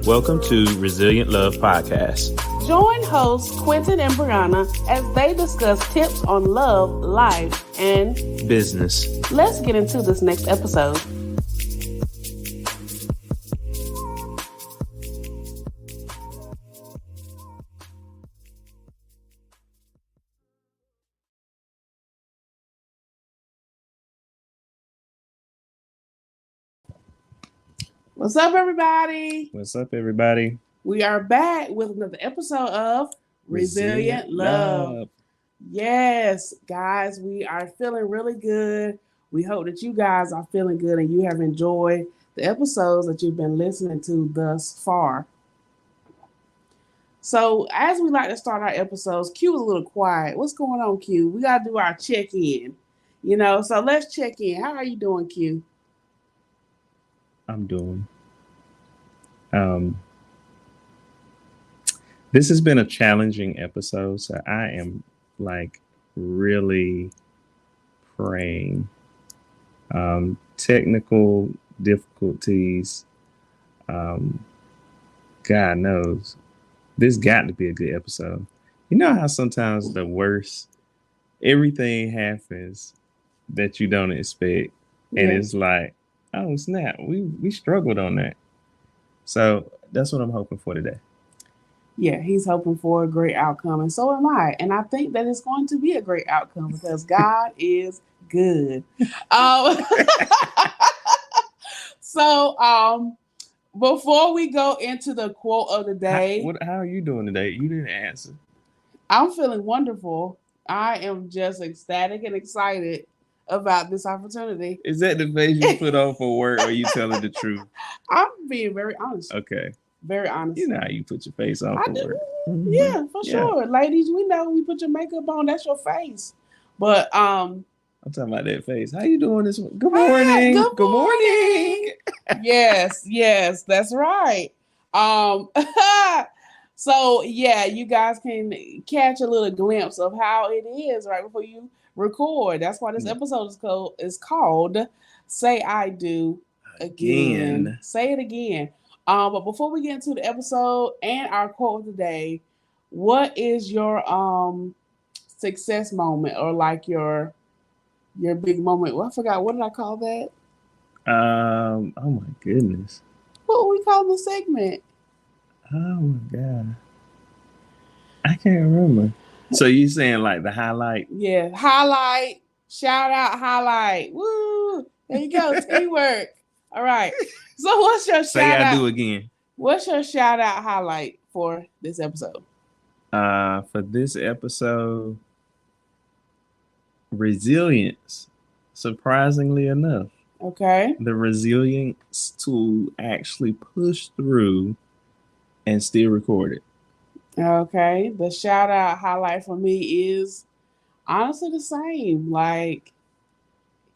Welcome to Resilient Love Podcast. Join hosts Quinton and Breonna as they discuss tips on love, life, and business. Let's get into this next episode. What's up, everybody? What's up, everybody? We are back with another episode of Resilient Love. Yes, guys, we are feeling really good. We hope that you guys are feeling good and you have enjoyed the episodes that you've been listening to thus far. So, as we like to start our episodes, Q is a little quiet. What's going on, Q? We got to do our check-in, so let's check in. How are you doing, Q? I'm doing. This has been a challenging episode, so I am really praying. Technical difficulties. God knows this got to be a good episode. You know how sometimes the worst, everything happens that you don't expect, and it's like, oh snap, we struggled on that. So that's what I'm hoping for today. Yeah, he's hoping for a great outcome, and so am I. And I think that it's going to be a great outcome because God is good. So before we go into the quote of the day, how are you doing today? You didn't answer. I'm feeling wonderful. I am just ecstatic and excited about this opportunity. Is that the face you put on for work, or are you telling the truth? I'm being very honest. Okay. Very honest. You know how you put your face on for work. Mm-hmm. Yeah, for sure. Ladies, we know when you put your makeup on, that's your face. But I'm talking about that face. How you doing this morning? Good morning. Good morning. Yes, that's right. So yeah, you guys can catch a little glimpse of how it is right before you record. That's why this episode is called Say I Do Again. Say it again. But before we get into the episode and our quote of the day, what is your success moment or your big moment? Well, I forgot. What did I call that? Oh my goodness. What would we call the segment? Oh my God. I can't remember. So you saying the highlight? Yeah, highlight, shout out, highlight. Woo! There you go, teamwork. All right. So what's your Say shout out? I do again. What's your shout out highlight for this episode? For this episode, resilience. Surprisingly enough. Okay. The resilience to actually push through and still record it. Okay. The shout out highlight for me is honestly the same.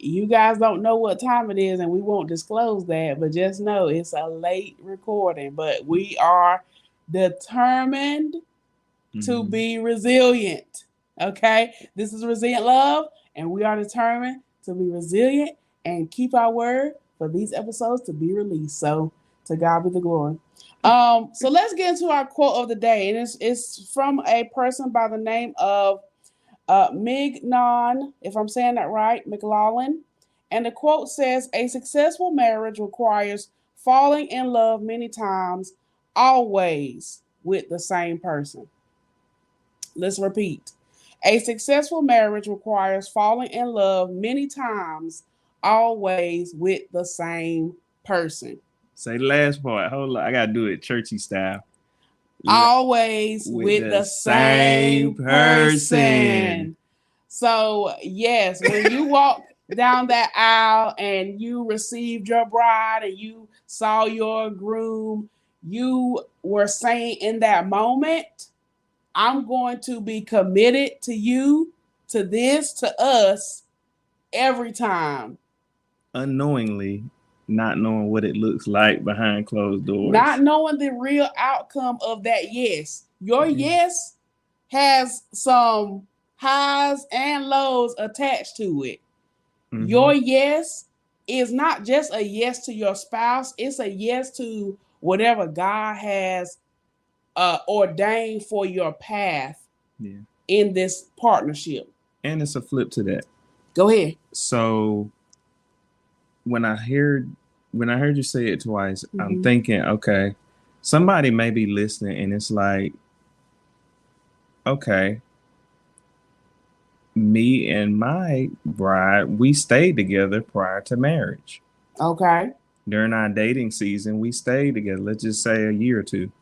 You guys don't know what time it is and we won't disclose that, but just know it's a late recording. But we are determined to be resilient. Okay? This is Resilient Love, and we are determined to be resilient and keep our word for these episodes to be released. So to God be the glory. So let's get into our quote of the day. And it's from a person by the name of Mignon, if I'm saying that right, McLaughlin. And the quote says, a successful marriage requires falling in love many times, always with the same person. Let's repeat. A successful marriage requires falling in love many times, always with the same person. Say the last part. Hold on. I got to do it churchy style. Always with the same person. So, yes, when you walk down that aisle and you received your bride and you saw your groom, you were saying in that moment, I'm going to be committed to you, to this, to us, every time. Unknowingly, not knowing what it looks like behind closed doors. Not knowing the real outcome of that yes. Your yes has some highs and lows attached to it. Your yes is not just a yes to your spouse. It's a yes to whatever God has ordained for your path in this partnership. And it's a flip to that. Go ahead. So when I heard you say it twice, I'm thinking, okay, somebody may be listening and it's like, okay, me and my bride, we stayed together prior to marriage. Okay. During our dating season, we stayed together. Let's just say a year or two.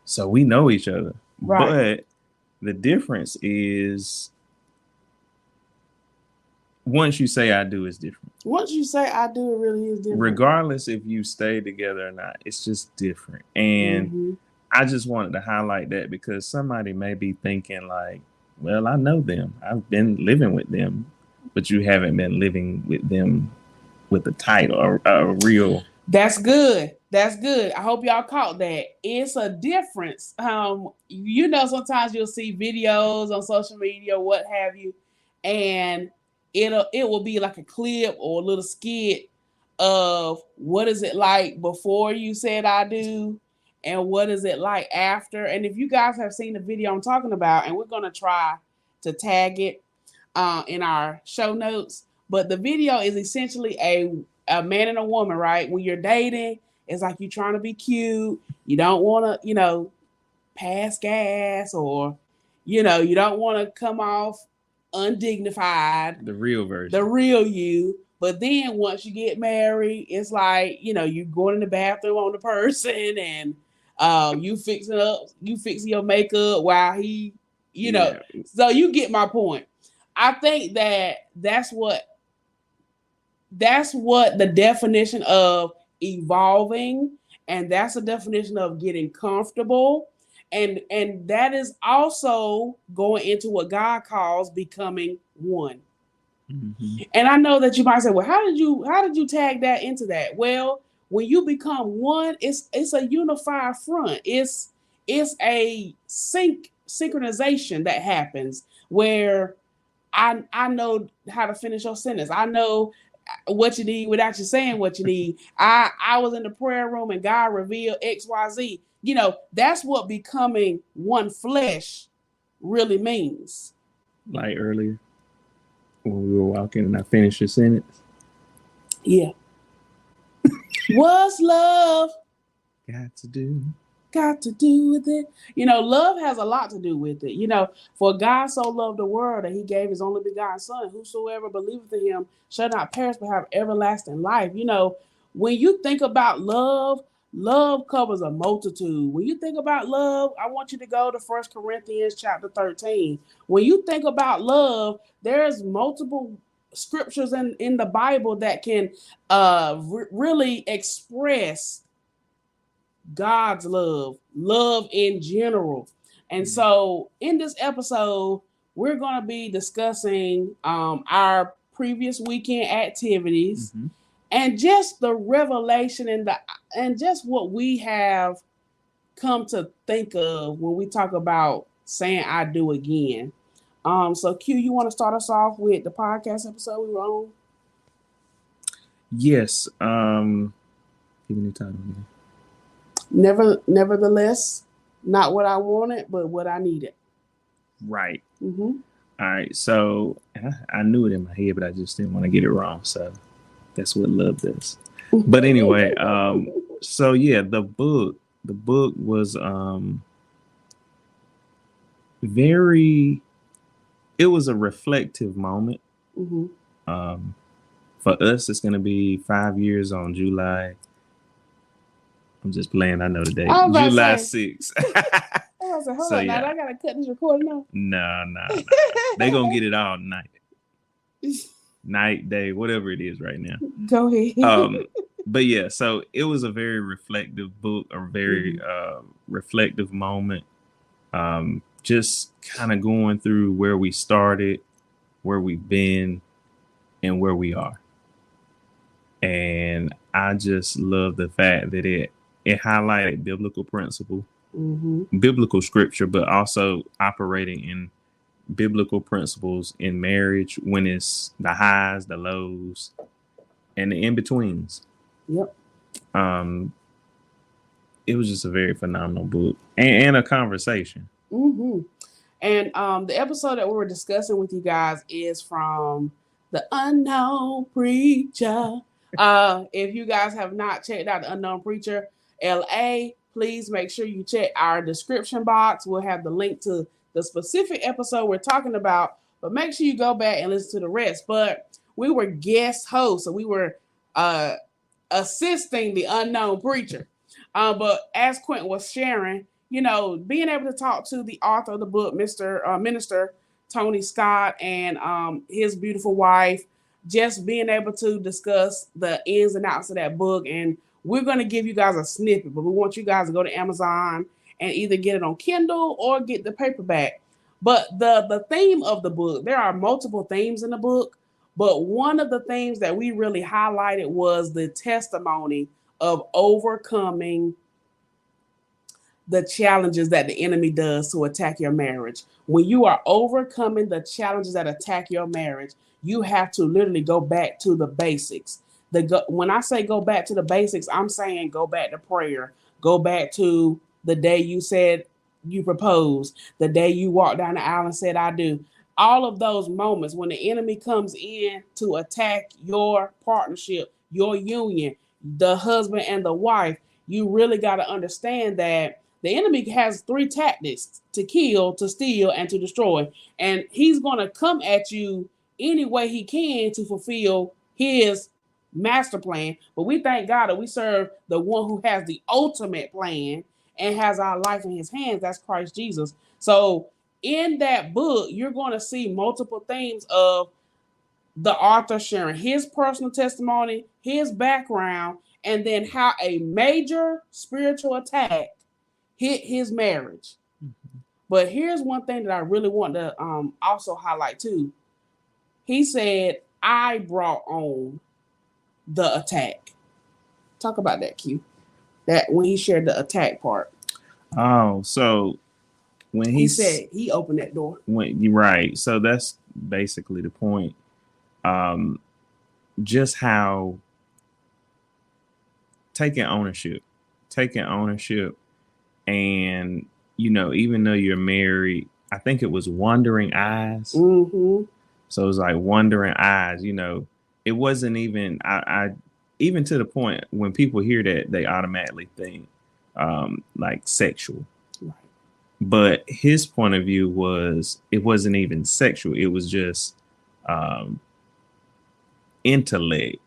So we know each other. Right. But the difference is, once you say I do, it's different. Once you say I do, it really is different. Regardless if you stay together or not, it's just different. And I just wanted to highlight that because somebody may be thinking like, well, I know them. I've been living with them, but you haven't been living with them with a title, a real. That's good. That's good. I hope y'all caught that. It's a difference. You know, sometimes you'll see videos on social media, what have you, and it will be like a clip or a little skit of what is it like before you said I do and what is it like after. And if you guys have seen the video I'm talking about, and we're going to try to tag it in our show notes, but the video is essentially a man and a woman, right? When you're dating, it's like you're trying to be cute. You don't want to, pass gas, or, you don't want to come off undignified. The real version. The real you. But then once you get married, it's like, you're going in the bathroom on the person and you fixing your makeup while he, So you get my point. I think that's what the definition of evolving, and that's the definition of getting comfortable, and that is also going into what God calls becoming one. And I know that you might say, well, how did you tag that into that? Well, when you become one, it's a unified front. It's a synchronization that happens where I know how to finish your sentence. I know what you need without you saying what you need. I was in the prayer room and God revealed XYZ. That's what becoming one flesh really means. Like earlier when we were walking and I finished your sentence. Yeah. What's love got to do with it? Love has a lot to do with it. For God so loved the world that he gave his only begotten son, whosoever believeth in him shall not perish but have everlasting life. When you think about love covers a multitude. When you think about love, I want you to go to 1 Corinthians chapter 13. When you think about love, there's multiple scriptures in the Bible that can really express God's love in general. And so in this episode, we're going to be discussing our previous weekend activities and just the revelation and just what we have come to think of when we talk about saying I do again. So Q, you want to start us off with the podcast episode we were on? Yes. Give me the title again. Nevertheless, not what I wanted, but what I needed. Right. All right. So I knew it in my head, but I just didn't want to get it wrong. So that's what love does. But anyway, so yeah, the book was it was a reflective moment. For us, it's going to be 5 years on July. I'm just playing. I know the date. July 6th. I was like, hold on, now I gotta cut this recording off. No. They gonna get it all tonight. Night, day, whatever it is right now. Go ahead. But yeah, so it was a very reflective book, a very reflective moment. Just kind of going through where we started, where we've been, and where we are. And I just love the fact that it highlighted biblical principle, biblical scripture, but also operating in biblical principles in marriage when it's the highs, the lows, and the in-betweens. Yep. it was just a very phenomenal book and a conversation. Mm-hmm. And the episode that we were discussing with you guys is from The Unknown Preacher. If you guys have not checked out The Unknown Preacher LA, please make sure you check our description box. We'll have the link to the specific episode we're talking about, but make sure you go back and listen to the rest. But we were guest hosts, so we were assisting The Unknown Preacher. But as Quinton was sharing, you know, being able to talk to the author of the book, Minister Tony Scott, and his beautiful wife, just being able to discuss the ins and outs of that book. And we're going to give you guys a snippet, but we want you guys to go to Amazon and either get it on Kindle or get the paperback. But the theme of the book, there are multiple themes in the book, but one of the themes that we really highlighted was the testimony of overcoming the challenges that the enemy does to attack your marriage. When you are overcoming the challenges that attack your marriage, you have to literally go back to the basics. When I say go back to the basics, I'm saying go back to prayer. Go back to the day you said you proposed, the day you walked down the aisle and said, I do. All of those moments when the enemy comes in to attack your partnership, your union, the husband and the wife, you really got to understand that the enemy has 3 tactics: to kill, to steal, and to destroy. And he's going to come at you any way he can to fulfill his master plan. But we thank God that we serve the one who has the ultimate plan and has our life in his hands. That's Christ Jesus. So in that book, you're going to see multiple themes of the author sharing his personal testimony, his background, and then how a major spiritual attack hit his marriage. Mm-hmm. But here's one thing that I really want to also highlight too. He said, I brought on the attack. Talk about that, Q. That when he shared the attack part. Oh, so when he said he opened that door. You're right. So that's basically the point. Just how taking ownership, and, you know, even though you're married, I think it was wandering eyes. Mm-hmm. So it was like wandering eyes, you know, it wasn't even, I even to the point when people hear that, they automatically think like sexual. Right. But his point of view was, it wasn't even sexual. It was just intellect,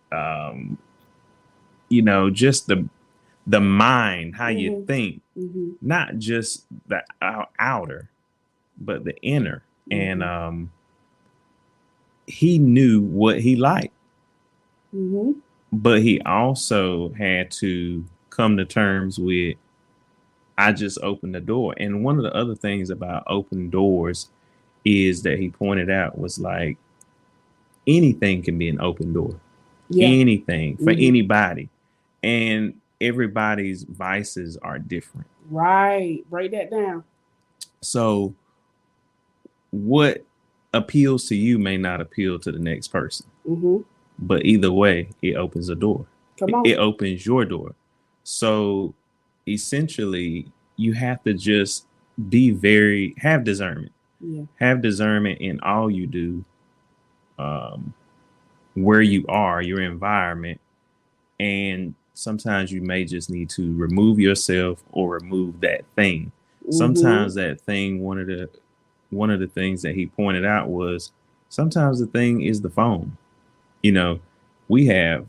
you know, just the mind, how you think, not just the outer, but the inner. And he knew what he liked, but he also had to come to terms with, I just opened the door. And one of the other things about open doors is that he pointed out was like, anything can be an open door. Yeah. Anything for anybody. And everybody's vices are different. Right. Break that down. So what appeals to you may not appeal to the next person. But either way, it opens a door. Come on. It opens your door. So essentially, you have to just have discernment. Yeah. Have discernment in all you do, where you are, your environment. And sometimes you may just need to remove yourself or remove that thing. Sometimes that thing, one of the things that he pointed out was, sometimes the thing is the phone. You know, we have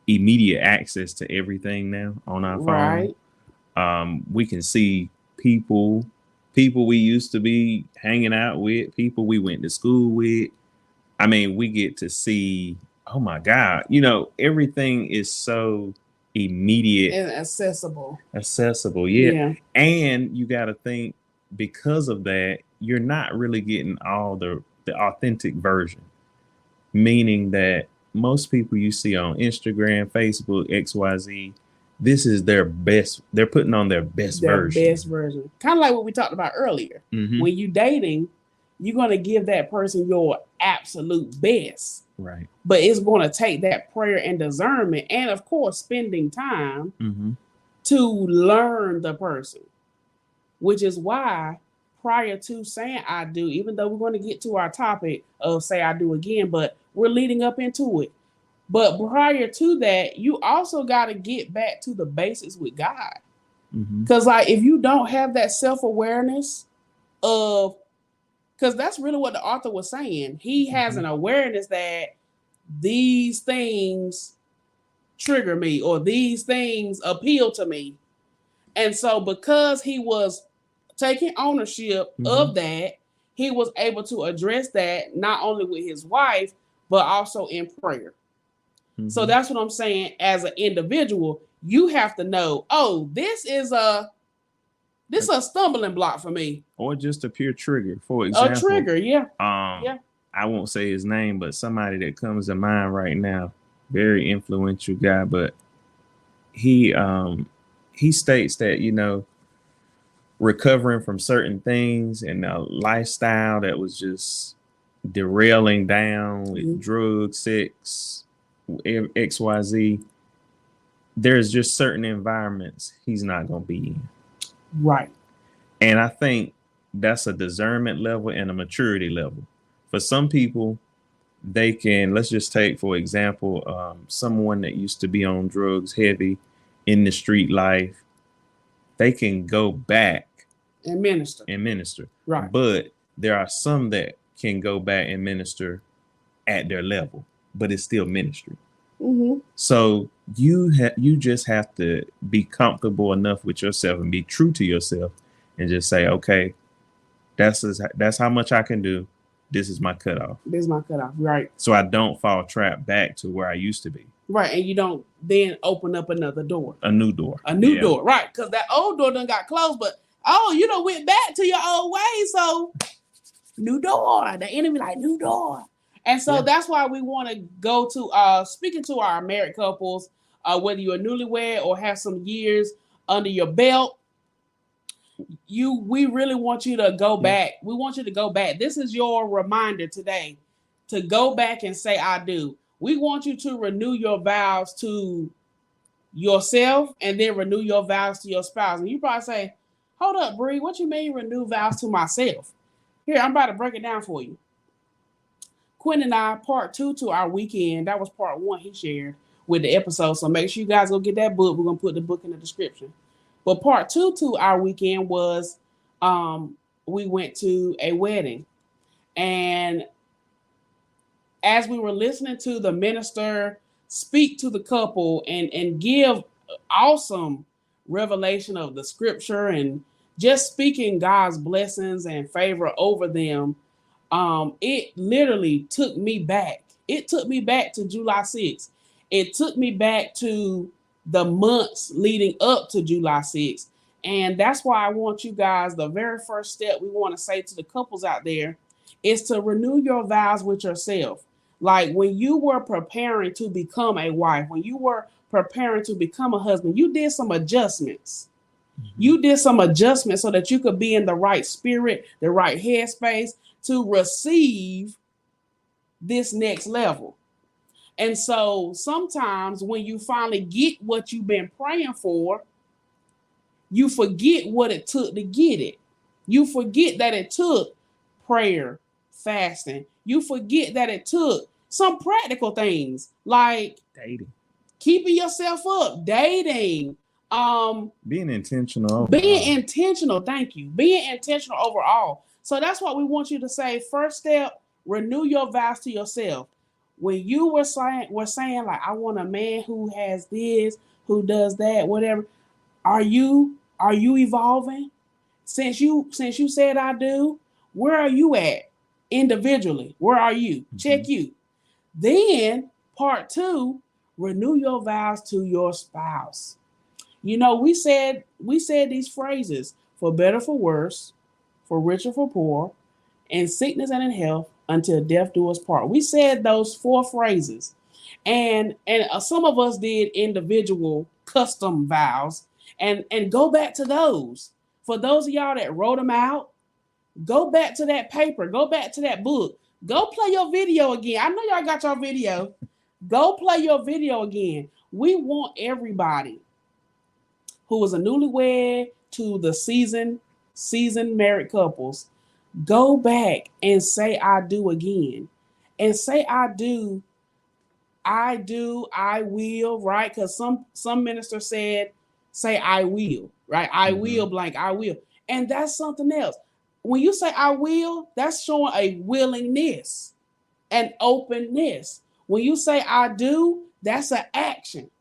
immediate access to everything now on our phone. Right. We can see people we used to be hanging out with, people we went to school with. I mean, we get to see, oh my God, you know, everything is so immediate and accessible. Yeah. And you got to think, because of that, you're not really getting all the authentic version, meaning that most people you see on Instagram, Facebook, XYZ, this is their best. They're putting on their best version. Kind of like what we talked about earlier. When you dating, you're going to give that person your absolute best. Right. But it's going to take that prayer and discernment, and of course, spending time to learn the person, which is why prior to saying I do, even though we're going to get to our topic of say I do again, but we're leading up into it. But prior to that, you also got to get back to the basics with God. Because like if you don't have that self-awareness of, because that's really what the author was saying. He has an awareness that these things trigger me or these things appeal to me. And so because he was taking ownership of that, he was able to address that not only with his wife, but also in prayer. So that's what I'm saying. As an individual, you have to know, oh, this is a stumbling block for me. Or just a pure trigger. For example. A trigger, yeah. I won't say his name, but somebody that comes to mind right now, very influential guy, but he states that, you know, recovering from certain things and a lifestyle that was just derailing down with drugs, sex, XYZ, there's just certain environments he's not going to be in. Right. And I think that's a discernment level and a maturity level. For some people, they can, let's just take, for example, someone that used to be on drugs heavy in the street life, they can go back and minister. Right. But there are some that can go back and minister at their level, but it's still ministry. So you just have to be comfortable enough with yourself and be true to yourself and just say, okay, that's how much I can do. This is my cutoff. This is my cutoff, right. So I don't fall trapped back to where I used to be. Right, and you don't then open up another door. A new door. A new door, right. Because that old door done got closed, but you done went back to your old ways, so new door. The enemy like, new door. And so that's why we want to go to, speaking to our married couples, whether you're newlywed or have some years under your belt, we really want you to go back. We want you to go back. This is your reminder today to go back and say, I do. We want you to renew your vows to yourself and then renew your vows to your spouse. And you probably say, hold up, Bree, what you mean renew vows to myself? Here, I'm about to break it down for you. Quinton and I, part 2 to our weekend, that was part 1 he shared with the episode. So make sure you guys go get that book. We're going to put the book in the description. But part 2 to our weekend was we went to a wedding. And as we were listening to the minister speak to the couple and give awesome revelation of the scripture and just speaking God's blessings and favor over them, it literally took me back. It took me back to July 6th. It took me back to the months leading up to July 6th. And that's why I want you guys, the very first step we want to say to the couples out there is to renew your vows with yourself. Like when you were preparing to become a wife, when you were preparing to become a husband, you did some adjustments. You did some adjustments so that you could be in the right spirit, the right headspace to receive this next level. And so sometimes when you finally get what you've been praying for, you forget what it took to get it. You forget that it took prayer, fasting. You forget that it took some practical things like dating, keeping yourself up, dating, being intentional. Thank you. Being intentional overall. So that's what we want you to say. First step, renew your vows to yourself. When you were saying like, I want a man who has this, who does that, whatever. Are you evolving? Since you said I do, where are you at individually? Where are you? Check you. Then part 2, renew your vows to your spouse. You know, we said these phrases: for better, for worse, for richer, for poor, in sickness and in health, until death do us part. We said those 4 phrases, and some of us did individual custom vows, and go back to those. For those of y'all that wrote them out, go back to that paper, go back to that book, go play your video again. I know y'all got your video. Go play your video again. We want everybody who is a newlywed to the seasoned married couples, go back and say I do again. And say I do, I will, right? Because some minister said, say I will, right? I will blank, I will. And that's something else. When you say I will, that's showing a willingness and openness. When you say I do, that's an action.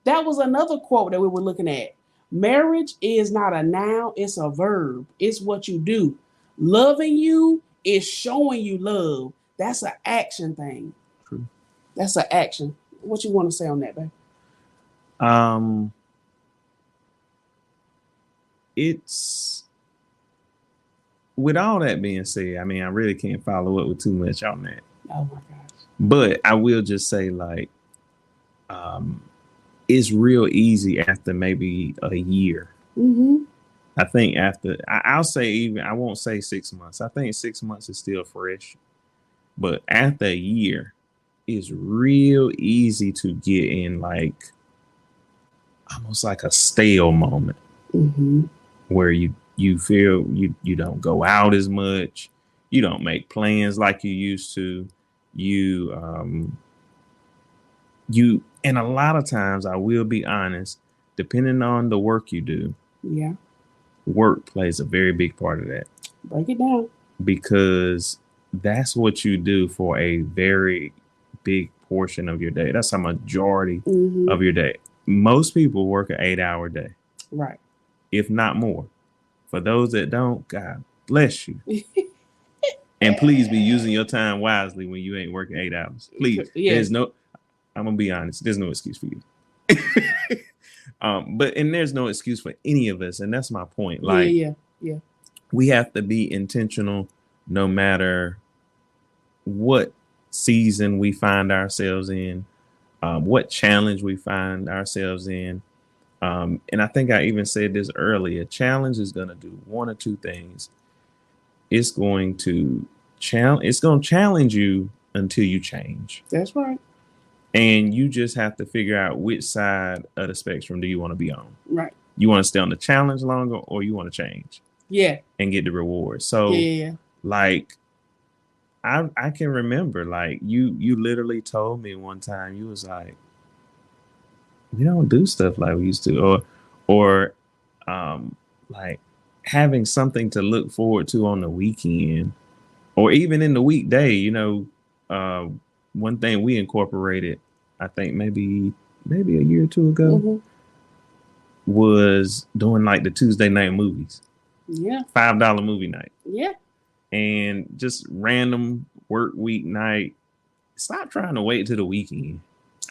That was another quote that we were looking at. Marriage is not a noun, it's a verb. It's what you do. Loving you is showing you love. That's an action thing. True. That's an action. What you want to say on that, babe? It's, with all that being said, I mean, I really can't follow up with too much on that. Oh my gosh. But I will just say, like, it's real easy after maybe a year. I think after, I'll say even, I won't say 6 months. I think 6 months is still fresh. But after a year, it's real easy to get in, like, almost like a stale moment where you feel you don't go out as much. You don't make plans like you used to. And a lot of times, I will be honest, depending on the work you do, work plays a very big part of that. Break it down. Because that's what you do for a very big portion of your day. That's a majority of your day. Most people work an 8-hour day. Right. If not more. For those that don't, God bless you. And please be using your time wisely when you ain't working 8 hours. Please. There's no, I'm going to be honest, there's no excuse for you. And there's no excuse for any of us. And that's my point. Like, we have to be intentional no matter what season we find ourselves in, what challenge we find ourselves in. And I think I even said this earlier. Challenge is going to do one or two things. It's going to challenge you until you change. That's right. And you just have to figure out which side of the spectrum do you want to be on. Right. You want to stay on the challenge longer, or you want to change? Yeah. And get the reward. So like, I can remember, like, you literally told me one time, you was like, we don't do stuff like we used to, or like having something to look forward to on the weekend, or even in the weekday. You know, one thing we incorporated, I think maybe a year or two ago, was doing like the Tuesday night movies. Yeah. $5 movie night. Yeah. And just random work week night. Stop trying to wait till the weekend.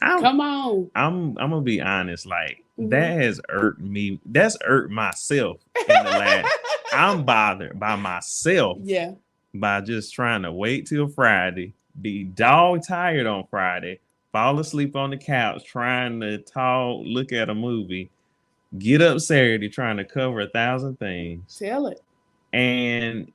Come on. I'm gonna be honest. Like, that has irked me. That's irked myself in the last. I'm bothered by myself. Yeah. By just trying to wait till Friday, be dog tired on Friday, fall asleep on the couch trying to talk, look at a movie, get up Saturday trying to cover 1,000 things. Tell it. And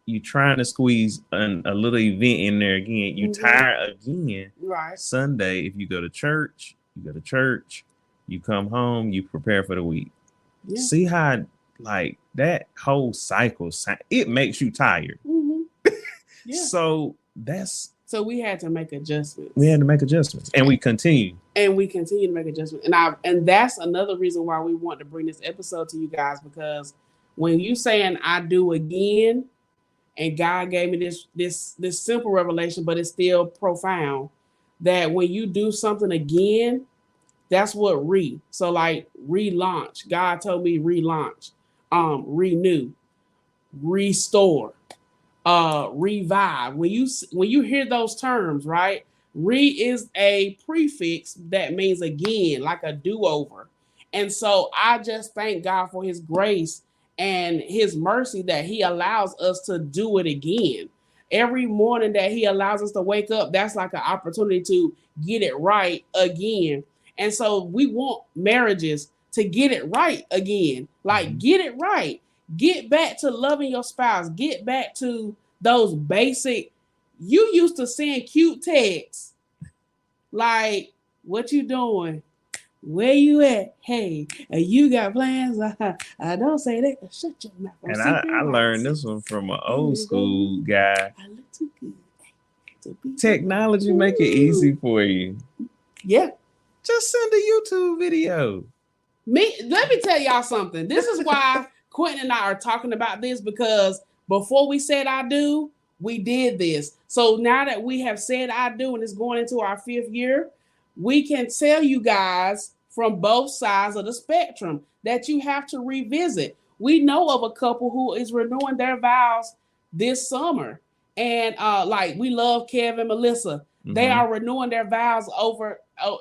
you trying to squeeze a little event in there again. You tired again. Right. Sunday, if you go to church, you come home, you prepare for the week. Yeah. See how, like, that whole cycle, it makes you tired. Yeah. So we had to make adjustments. And we continue. To make adjustments. And that's another reason why we want to bring this episode to you guys, because when you saying I do again, and God gave me this simple revelation, but it's still profound, that when you do something again, that's what so like relaunch. God told me relaunch, renew, restore, revive. When you hear those terms, right? Is a prefix that means again, like a do-over. And so I just thank God for his grace and his mercy that he allows us to do it again. Every morning that he allows us to wake up, that's like an opportunity to get it right again. And so we want marriages to get it right again. Like, get it right. Get back to loving your spouse. Get back to those basic. You used to send cute texts like, what you doing? Where you at? Hey, you got plans? I don't say that. Shut your mouth. And I learned this one from an old school guy. I look too good. Technology make it easy for you. Yeah. Just send a YouTube video. Let me tell y'all something. This is why Quinton and I are talking about this, because before we said I do, we did this. So now that we have said I do and it's going into our 5th year, we can tell you guys from both sides of the spectrum that you have to revisit. We know of a couple who is renewing their vows this summer. And like, we love Kev and Melissa. Mm-hmm. They are renewing their vows over,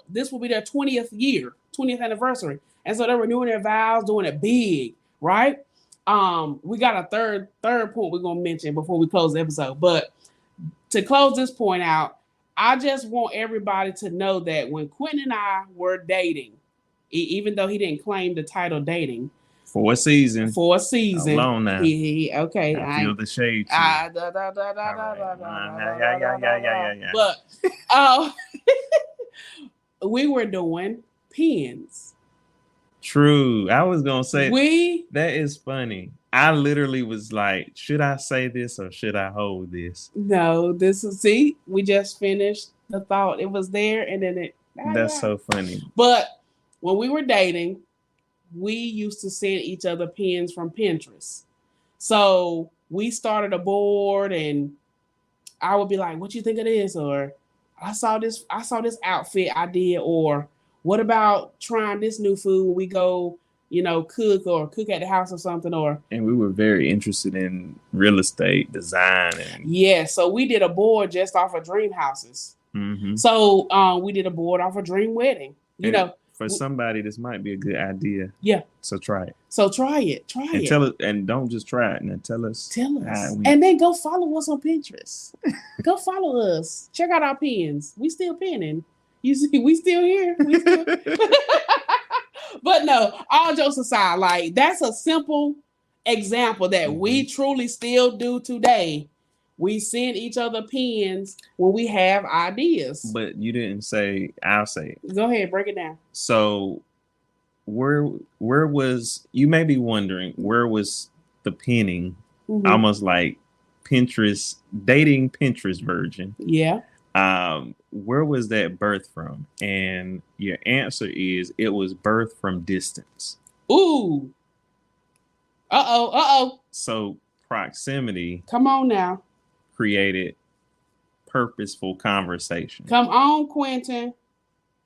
this will be their 20th anniversary. And so they're renewing their vows, doing it big, right? We got a third point we're going to mention before we close the episode. But to close this point out, I just want everybody to know that when Quinton and I were dating, even though he didn't claim the title dating, for a season. Alone now. Okay. I feel the shade. But we were doing pins. True. I was going to say, that is funny. I literally was like, should I say this or should I hold this? No, we just finished the thought. It was there and then it. That's so funny. But when we were dating, we used to send each other pins from Pinterest. So we started a board and I would be like, what you think of this? Or I saw this outfit I did, or what about trying this new food when we go, cook at the house or something? And we were very interested in real estate design. So we did a board just off of dream houses. Mm-hmm. So we did a board off a dream wedding. For somebody, this might be a good idea. Yeah. So try it. Try it. And tell us, and don't just try it. And tell us. And then go follow us on Pinterest. Go follow us. Check out our pins. We still pinning. You see, we still here. But no, all jokes aside, like, that's a simple example that we truly still do today. We send each other pins when we have ideas. But you didn't say, I'll say it. Go ahead, break it down. So where was, you may be wondering, where was the pinning? Mm-hmm. Almost like Pinterest, dating Pinterest version. Yeah. Where was that birthed from? And your answer is, it was birthed from distance. Ooh. Uh-oh. So proximity. Come on now. Created purposeful conversation. Come on, Quinton.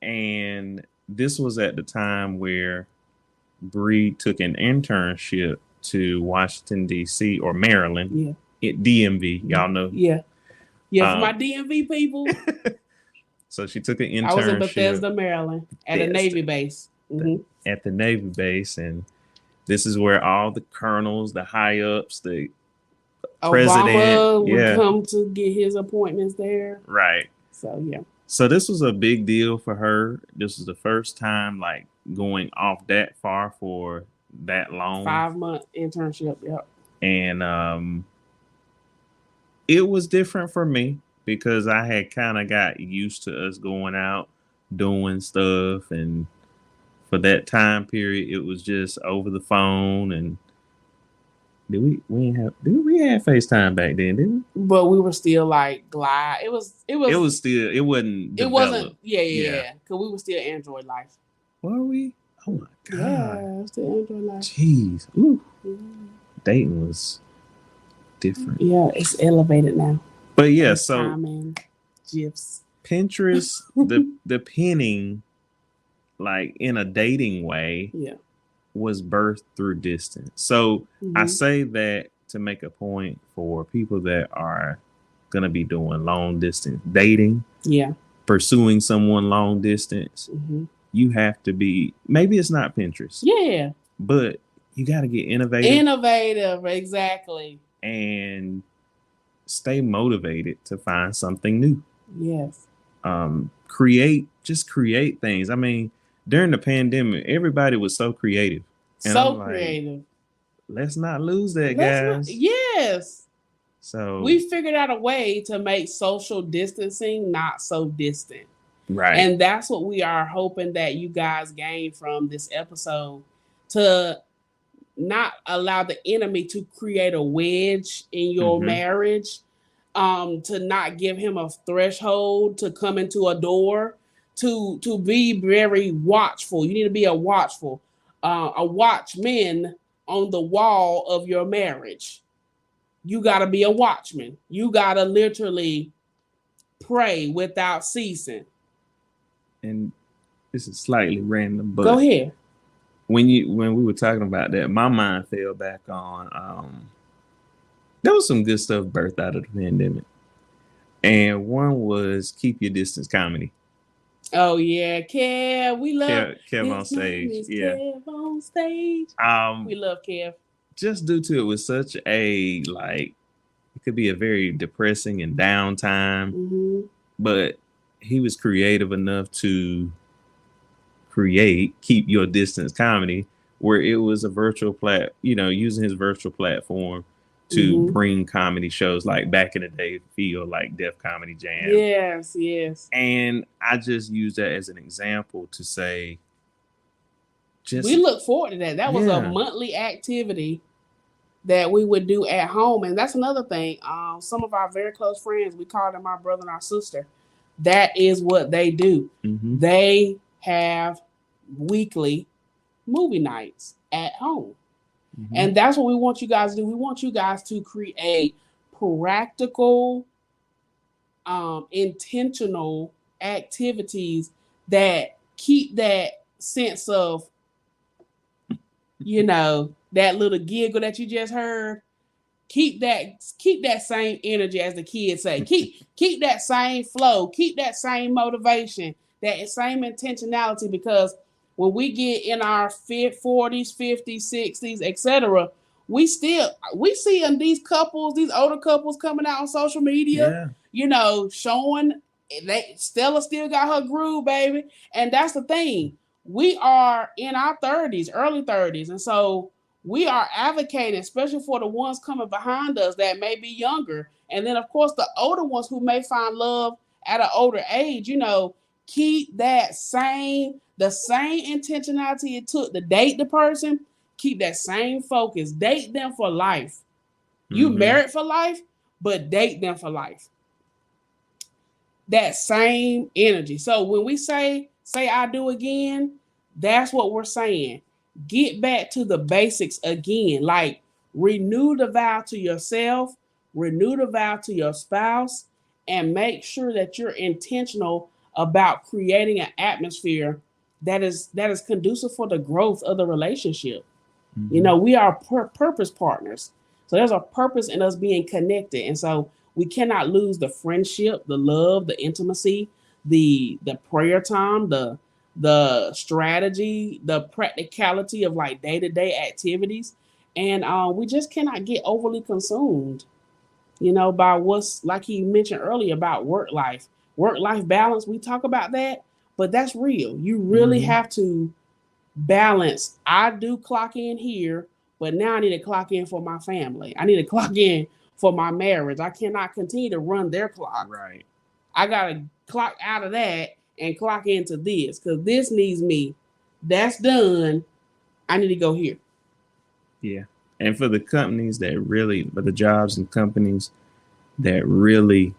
And this was at the time where Bree took an internship to Washington, D.C. or Maryland. Yeah. At DMV. Y'all know. Yeah. Yeah, for my DMV people. So she took an internship. I was in Bethesda, Maryland, at a Navy base. Mm-hmm. At the Navy base. And this is where all the colonels, the high-ups, the president would come to get his appointments there. Right. So, yeah. So this was a big deal for her. This was the first time, like, going off that far for that long. 5-month internship, yep. And it was different for me because I had kind of got used to us going out, doing stuff. And for that time period, it was just over the phone. And did we have FaceTime back then, didn't we? But we were still like Glide. It wasn't developed. Yeah. Because we were still Android life. Were we? Oh my God. Yeah, still Android life. Jeez. Ooh. Yeah. Dating was different. Yeah, it's elevated now. But yeah, so and GIFs. Pinterest, the pinning, like in a dating way, was birthed through distance. So I say that to make a point for people that are gonna be doing long distance dating. Yeah. Pursuing someone long distance. Mm-hmm. You have to be, maybe it's not Pinterest. Yeah. But you gotta get innovative. Exactly. And stay motivated to find something new. Yes. Create things. I mean, during the pandemic, everybody was so creative. And so creative. Let's not lose that, guys. Yes. So we figured out a way to make social distancing not so distant. Right. And that's what we are hoping that you guys gain from this episode, to not allow the enemy to create a wedge in your marriage, to not give him a threshold to come into a door, to be very watchful. You need to be a watchful, a watchman on the wall of your marriage. You got to be a watchman. You got to literally pray without ceasing. And this is slightly random, but go ahead. When we were talking about that, my mind fell back on there was some good stuff birthed out of the pandemic. And one was Keep Your Distance comedy. Oh yeah, Kev. We love Kev on stage. Yeah. Kev on stage. We love Kev. Just due to it was such a, like, it could be a very depressing and down time, but he was creative enough to create Keep Your Distance comedy, where it was a virtual using his virtual platform to bring comedy shows like back in the day feel like Def Comedy Jam. Yes. And I just use that as an example to say, we look forward to that. That was a monthly activity that we would do at home. And that's another thing. Some of our very close friends, we call them our brother and our sister. That is what they do. They have weekly movie nights at home. And that's what we want you guys to do. We want you guys to create practical, intentional activities that keep that sense of, that little giggle that you just heard. Keep that same energy, as the kids say. Keep that same flow. Keep that same motivation, that same intentionality, because when we get in our 40s, 50s, 60s, etc., we see these couples, these older couples coming out on social media, showing Stella still got her groove, baby. And that's the thing. We are in our 30s, early 30s. And so we are advocating, especially for the ones coming behind us that may be younger. And then, of course, the older ones who may find love at an older age, keep the same intentionality it took to date the person. Keep that same focus. Date them for life. You married for life, but date them for life. That same energy. So when we say I do again, that's what we're saying. Get back to the basics again. Like, renew the vow to yourself, renew the vow to your spouse, and make sure that you're intentional about creating an atmosphere that is conducive for the growth of the relationship. We are purpose partners. So there's a purpose in us being connected. And so we cannot lose the friendship, the love, the intimacy, the prayer time, the strategy, the practicality of like day-to-day activities. And we just cannot get overly consumed, by what's, like you mentioned earlier, about work-life balance. We talk about that, but that's real. You really have to balance. I do clock in here, but now I need to clock in for my family. I need to clock in for my marriage. I cannot continue to run their clock. Right. I got to clock out of that and clock into this, because this needs me. That's done. I need to go here. Yeah. And for the companies for the jobs and companies that really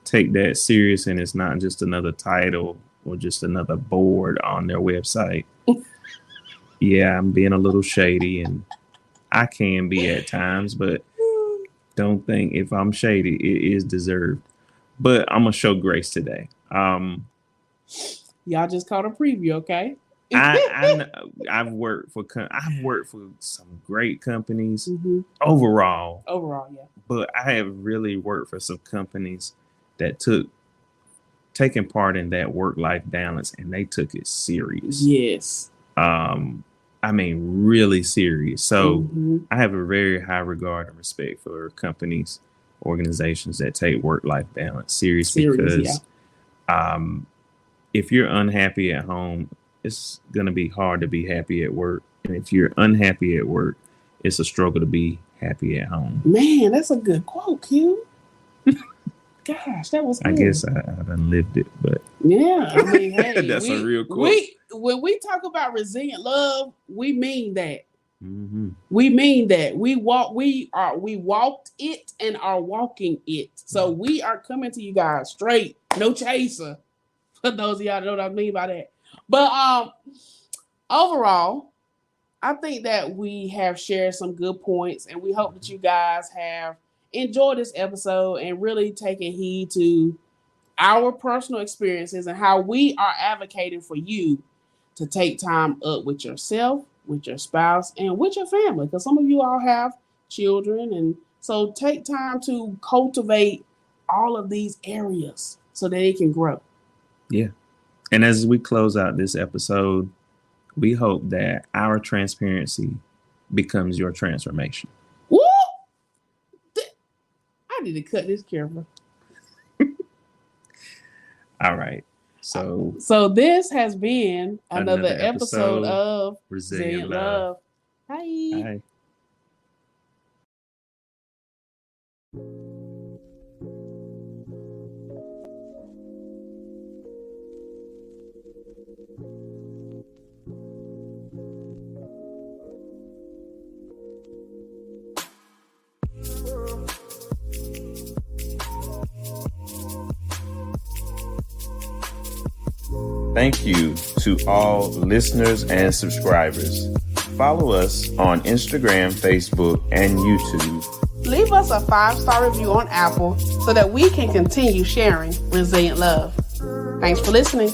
take that serious, and it's not just another title or just another board on their website. Yeah, I'm being a little shady, and I can be at times, but don't think if I'm shady, it is deserved. But I'm gonna show grace today. Y'all just caught a preview, okay? I've worked for some great companies overall. Overall, yeah. But I have really worked for some companies that taking part in that work-life balance, and they took it serious. Yes. Really serious. So I have a very high regard and respect for companies, organizations that take work-life balance serious, because if you're unhappy at home, it's going to be hard to be happy at work. And if you're unhappy at work, it's a struggle to be happy at home. Man, that's a good quote, Q. Gosh, that was good. I guess I done lived it, but yeah, I mean, hey, that's a real quote. When we talk about resilient love, we mean that. Mm-hmm. We mean that we walked it and are walking it. So we are coming to you guys straight, no chaser. For those of y'all that know what I mean by that. But overall, I think that we have shared some good points, and we hope that you guys have enjoyed this episode and really taken heed to our personal experiences and how we are advocating for you to take time up with yourself, with your spouse, and with your family. Because some of you all have children, and so take time to cultivate all of these areas so that they can grow. Yeah. And as we close out this episode, we hope that our transparency becomes your transformation. Woo! I need to cut this camera. All right. So this has been another episode of Resilient Love. Bye. Thank you to all listeners and subscribers. Follow us on Instagram, Facebook, and YouTube. Leave us a 5-star review on Apple so that we can continue sharing resilient love. Thanks for listening.